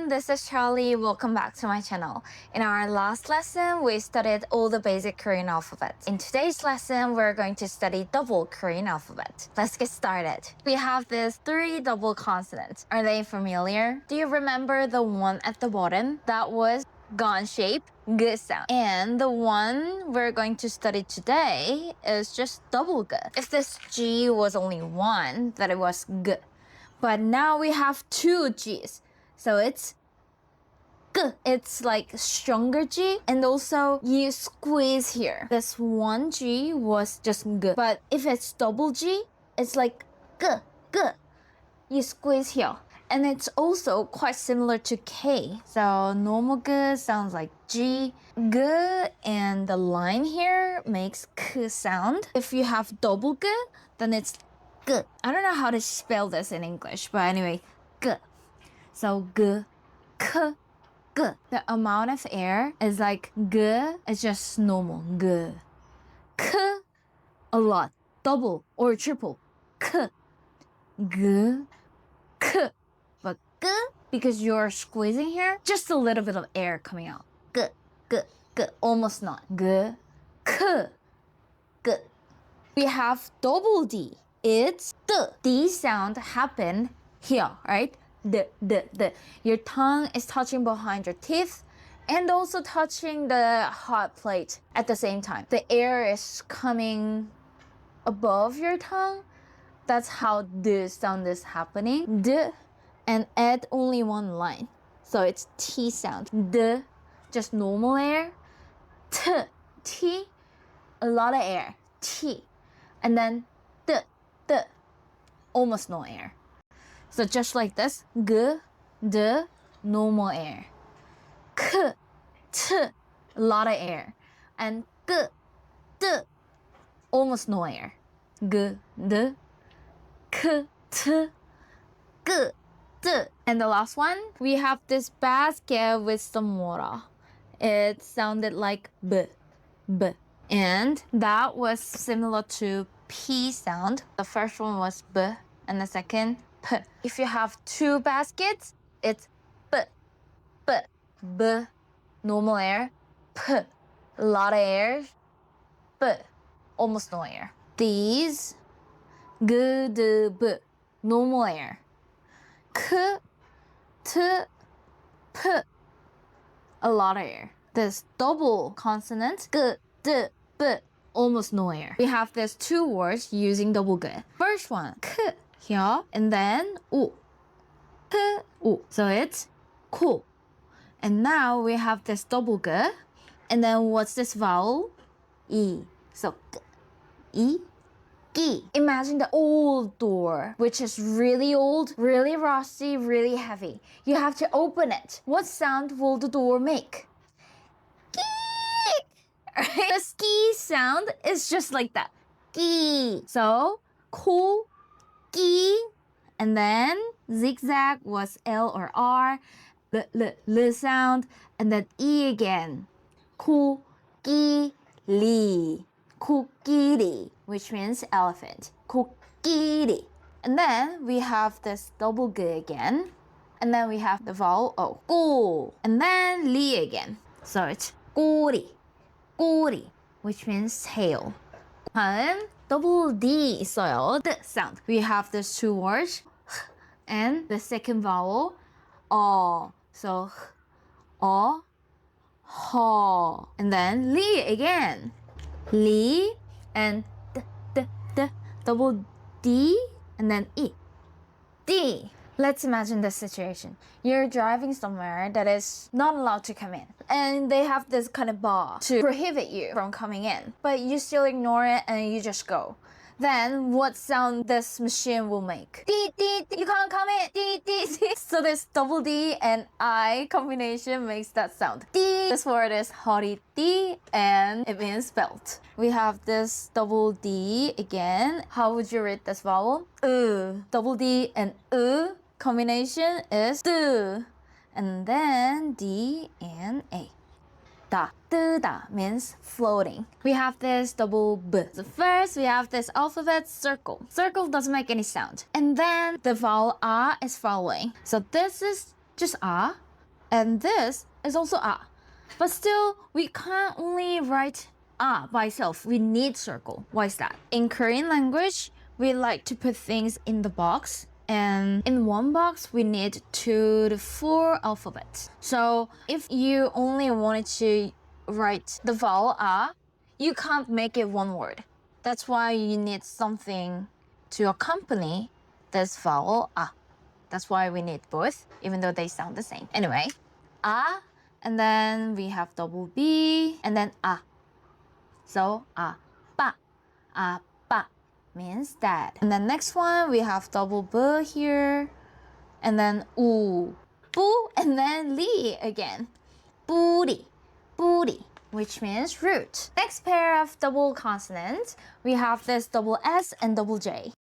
everyone, this is Charlie. Welcome back to my channel. In our last lesson, we studied all the basic Korean alphabets. In today's lesson, we're going to study double Korean alphabet. Let's get started. We have these 3 double consonants. Are they familiar? Do you remember the one at the bottom? That was gon shape, g sound. And the one we're going to study today is just double g. If this G was only one, that it was g. But now we have 2 G's. So it's g. It's like stronger G. And also you squeeze here. This one G was just g. But if it's double G, it's like g, g. You squeeze here. And it's also quite similar to K. So normal g sounds like G. G and the line here makes k sound. If you have double g, then it's g. I don't know how to spell this in English, but anyway, g. So g, k, g. The amount of air is like g is just normal, g. K, a lot, double or triple, k. G, k. But g, because you're squeezing here, just a little bit of air coming out. G, g, g, almost not. G, k, g. We have double D. It's the D sound happen here, right? The. Your tongue is touching behind your teeth and also touching the hot plate at the same time. The air is coming above your tongue. That's how the sound is happening. D, and add only one line. So it's T sound. D, just normal air. T, a lot of air. T. And then D, almost no air. So just like this, g, d, normal air. K, t, a lot of air. And g, d, almost no air. G, d, k, t, g, d. And the last one, we have this basket with some water. It sounded like b, b. And that was similar to P sound. The first one was b, and the second p. If you have 2 baskets, it's b, b, b, normal air, p, a lot of air, b, almost no air. These, g, d, b, normal air, k, t, p, a lot of air. This double consonant, g, d, b, almost no air. We have these 2 words using double g. First one, k, here, and then u, k, u. So it's cool. And now we have this double g, and then what's this vowel? E. So g, e, gi. Imagine the old door, which is really old, really rusty, really heavy. You have to open it. What sound will the door make? Right? The ski sound is just like that. Ski. So, cool, ski, and then zigzag was L or R, l sound, and then E again. Cool, ki, li. Kukiri, which means elephant. Kukiri. And then we have this double g again. And then we have the vowel O. Go. And then li again. So it's 꼬리. 꼬리, which means tail. 다음 double D 있어요. The sound. We have these 2 words and the second vowel So ho. And then li again. Li and d, double D and then E. D. Let's imagine this situation. You're driving somewhere that is not allowed to come in. And they have this kind of bar to prohibit you from coming in. But you still ignore it and you just go. Then what sound this machine will make? D, D, D, you can't come in. D, D, D. So this double D and I combination makes that sound. D. This word is 허리띠 and it means belt. We have this double D again. How would you rate this vowel? Double D and combination is D. And then D and A. Da, 뜨다 means floating. We have this double B. So first we have this alphabet circle. Circle doesn't make any sound. And then the vowel A is following. So this is just A. And this is also ah. But still, we can't only write ah by itself. We need circle. Why is that? In Korean language, we like to put things in the box. And in one box, we need 2 to 4 alphabets. So if you only wanted to write the vowel ah, you can't make it one word. That's why you need something to accompany this vowel ah. That's why we need both, even though they sound the same. Anyway, ah, and then we have double B, and then ah. So ah, ba, means dad. And then next one, we have double B here, and then u, bu, and then li again. Booty, booty, which means root. Next pair of double consonants, we have this double S and double J.